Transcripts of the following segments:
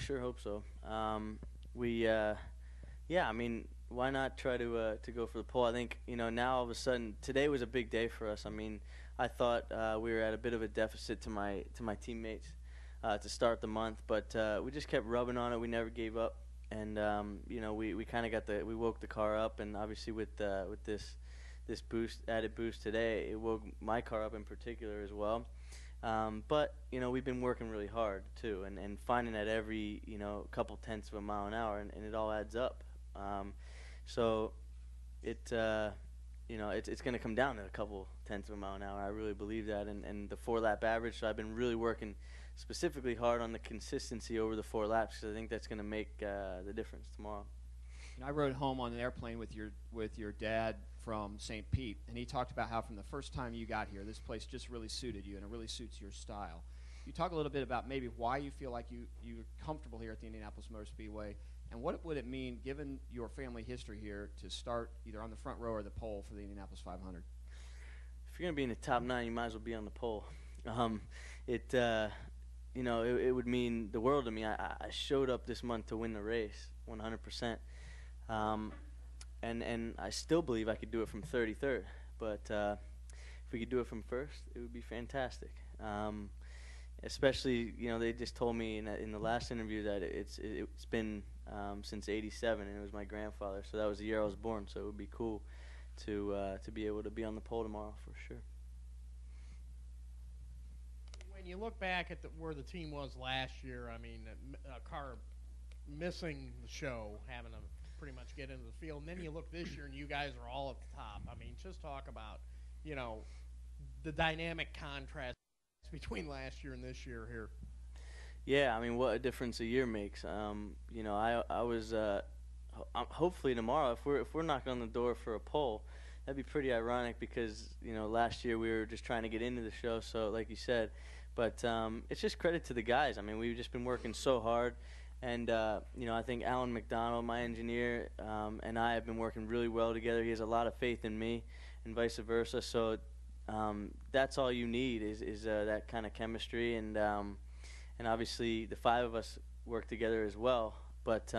sure hope so. Yeah, I mean, why not try to go for the pole? I think now all of a sudden today was a big day for us. I mean, I thought we were at a bit of a deficit to my teammates to start the month, but we just kept rubbing on it. We never gave up, and we kind of we woke the car up, and obviously with this added boost today, it woke my car up in particular as well. But we've been working really hard too, and finding that every couple tenths of a mile an hour, and it all adds up. So it it's going to come down to a couple tenths of a mile an hour. I really believe that, and the 4 lap average. So I've been really working specifically hard on the consistency over the 4 laps, because I think that's going to make the difference tomorrow. I rode home on an airplane with your dad from St. Pete, and he talked about how from the first time you got here, this place just really suited you, and it really suits your style. You talk a little bit about maybe why you feel like you're comfortable here at the Indianapolis Motor Speedway, and what would it mean, given your family history here, to start either on the front row or the pole for the Indianapolis 500? If you're going to be in the top 9, you might as well be on the pole. It would mean the world to me. I showed up this month to win the race 100%. And I still believe I could do it from 33rd, but if we could do it from first, it would be fantastic. Especially, they just told me in the last interview that it's been since '87, and it was my grandfather, so that was the year I was born. So it would be cool to be able to be on the pole tomorrow for sure. When you look back at where the team was last year, I mean, a car missing the show, having to pretty much get into the field, and then you look this year and you guys are all at the top. I mean, just talk about the dynamic contrast between last year and this year here. Yeah, I mean, what a difference a year makes. I was hopefully tomorrow, if we're knocking on the door for a pole, that'd be pretty ironic, because last year we were just trying to get into the show, so like you said, but it's just credit to the guys. I mean, we've just been working so hard. And, I think Alan McDonald, my engineer, and I have been working really well together. He has a lot of faith in me, and vice versa. So that's all you need is that kind of chemistry. And obviously the 5 of us work together as well. But,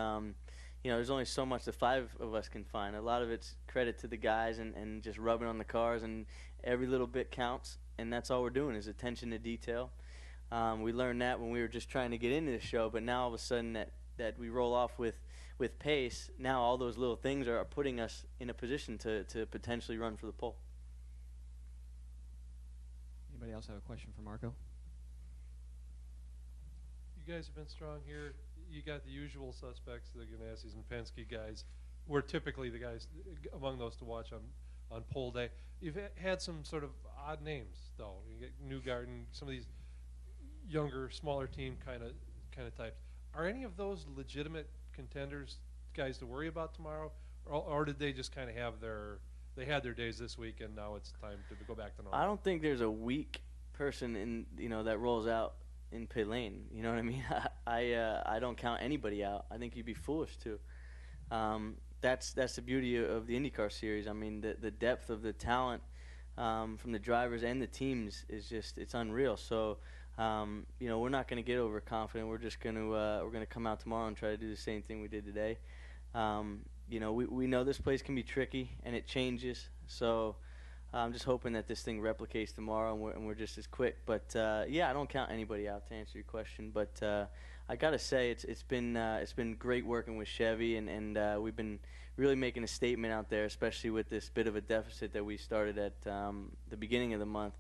there's only so much the 5 of us can find. A lot of it's credit to the guys and just rubbing on the cars, and every little bit counts. And that's all we're doing is attention to detail. We learned that when we were just trying to get into the show, but now all of a sudden that we roll off with pace, now all those little things are putting us in a position to potentially run for the pole. Anybody else have a question for Marco? You guys have been strong here. You got the usual suspects, the Ganassis and Penske guys. We're typically the guys among those to watch on pole day. You've had some sort of odd names, though. You get Newgarden, some of these younger, smaller team kind of types. Are any of those legitimate contenders, guys, to worry about tomorrow, or did they just kind of have they had their days this week and now it's time to go back to normal? I don't think there's a weak person that rolls out in pit lane. You know what I mean? I don't count anybody out. I think you'd be foolish to. That's the beauty of the IndyCar series. I mean, the depth of the talent from the drivers and the teams is it's unreal. So. We're not going to get overconfident. We're just going to come out tomorrow and try to do the same thing we did today. We know this place can be tricky and it changes. So I'm just hoping that this thing replicates tomorrow and we're just as quick. But I don't count anybody out to answer your question. But I gotta say it's been great working with Chevy and we've been really making a statement out there, especially with this bit of a deficit that we started at the beginning of the month.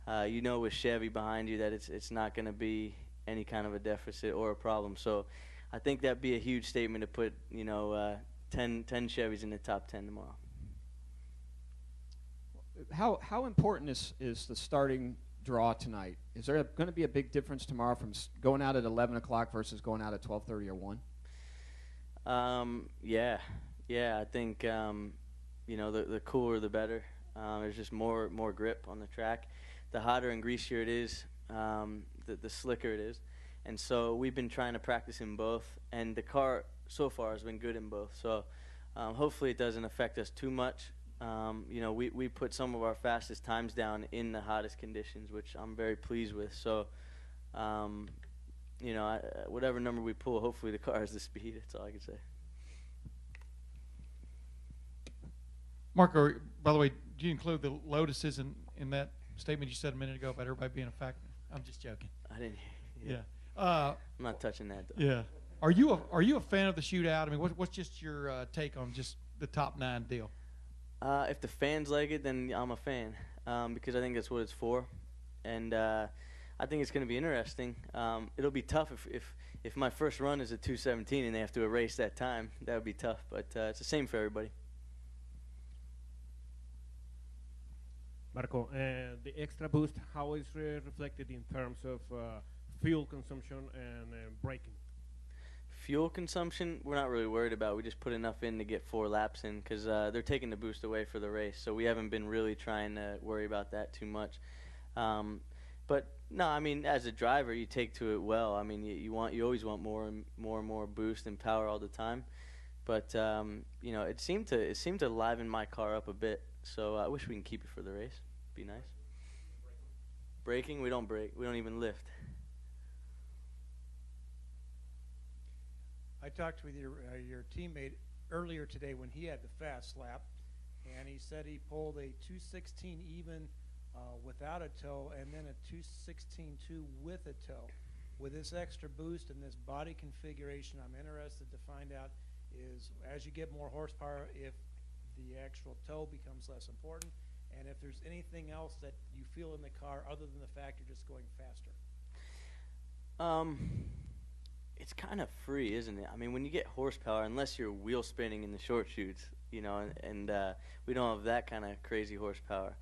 With Chevy behind you that it's not going to be any kind of a deficit or a problem. So I think that'd be a huge statement to put 10 Chevys in the top 10 tomorrow. How important is the starting draw tonight? Is there going to be a big difference tomorrow from going out at 11 o'clock versus going out at 12:30 or 1? Yeah. I think the cooler the better. There's just more grip on the track. The hotter and greasier it is, the slicker it is. And so we've been trying to practice in both, and the car so far has been good in both. So hopefully it doesn't affect us too much. We put some of our fastest times down in the hottest conditions, which I'm very pleased with. So, whatever number we pull, hopefully the car has the speed. That's all I can say. Marco, by the way, do you include the Lotuses in that statement you said a minute ago about everybody being a factor? I'm just joking. I didn't. Yeah. I'm not touching that though. Yeah. Are you a fan of the shootout? I mean, what's just your take on just the top 9 deal? If the fans like it, then I'm a fan, because I think that's what it's for, and I think it's going to be interesting. It'll be tough if my first run is a 2:17 and they have to erase that time. That would be tough, but it's the same for everybody. Marco, the extra boost, how is reflected in terms of fuel consumption and braking? Fuel consumption, we're not really worried about. We just put enough in to get 4 laps in because they're taking the boost away for the race. So we haven't been really trying to worry about that too much. But no, I mean, as a driver, you take to it well. I mean, you always want more and more boost and power all the time. But it seemed to liven my car up a bit. So I wish we can keep it for the race. Be nice. Braking, we don't brake. We don't even lift. I talked with your teammate earlier today when he had the fast lap, and he said he pulled a 2:16 even without a tow, and then a 2:16.2 with a tow. With this extra boost and this body configuration, I'm interested to find out is as you get more horsepower, if the actual tow becomes less important, and if there's anything else that you feel in the car other than the fact you're just going faster. It's kind of free, isn't it? I mean, when you get horsepower, unless you're wheel spinning in the short shoots, and we don't have that kind of crazy horsepower,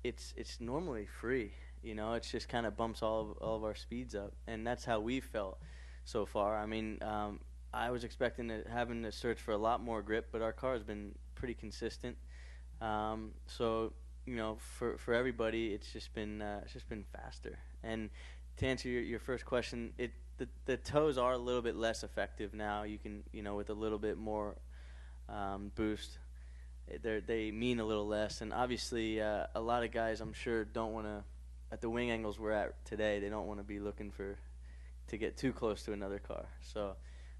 it's normally free. It's just kind of bumps all of our speeds up, and that's how we felt so far. I mean, I was expecting having to search for a lot more grip, but our car has been pretty consistent. So for everybody, it's just been faster. And to answer your first question, the tows are a little bit less effective now. You can, with a little bit more boost, they mean a little less. And obviously, a lot of guys, I'm sure, don't want to, at the wing angles we're at today, they don't want to be looking to get too close to another car. So,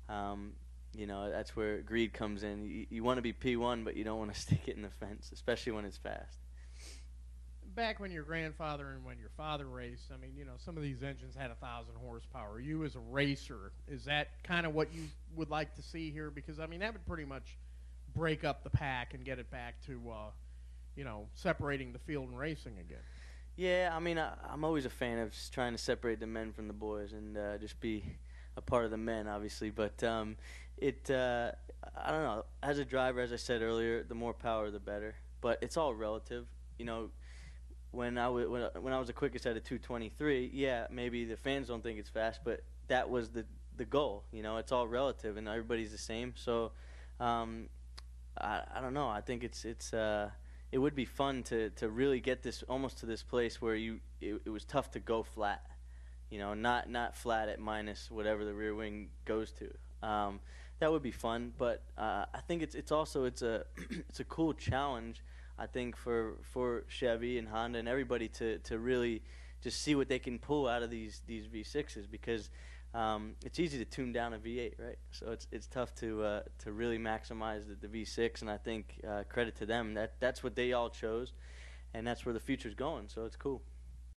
that's where greed comes in. You want to be P1, but you don't want to stick it in the fence, especially when it's fast. Back when your grandfather and when your father raced, I mean, some of these engines had 1,000 horsepower. You as a racer, is that kind of what you would like to see here? Because, I mean, that would pretty much break up the pack and get it back to, separating the field and racing again. Yeah, I mean, I'm always a fan of just trying to separate the men from the boys and just be a part of the men, obviously. But I don't know. As a driver, as I said earlier, the more power, the better. But it's all relative. When I was the quickest at a 2:23, yeah, maybe the fans don't think it's fast, but that was the goal. It's all relative, and everybody's the same. So I don't know. I think it would be fun to really get this almost to this place where it was tough to go flat. Not flat at minus whatever the rear wing goes to. That would be fun, but I think it's also it's a cool challenge. I think for Chevy and Honda and everybody to really just see what they can pull out of these V6s, because it's easy to tune down a V8, right? So it's tough to really maximize the V6, and I think credit to them, that's what they all chose, and that's where the future's going. So it's cool.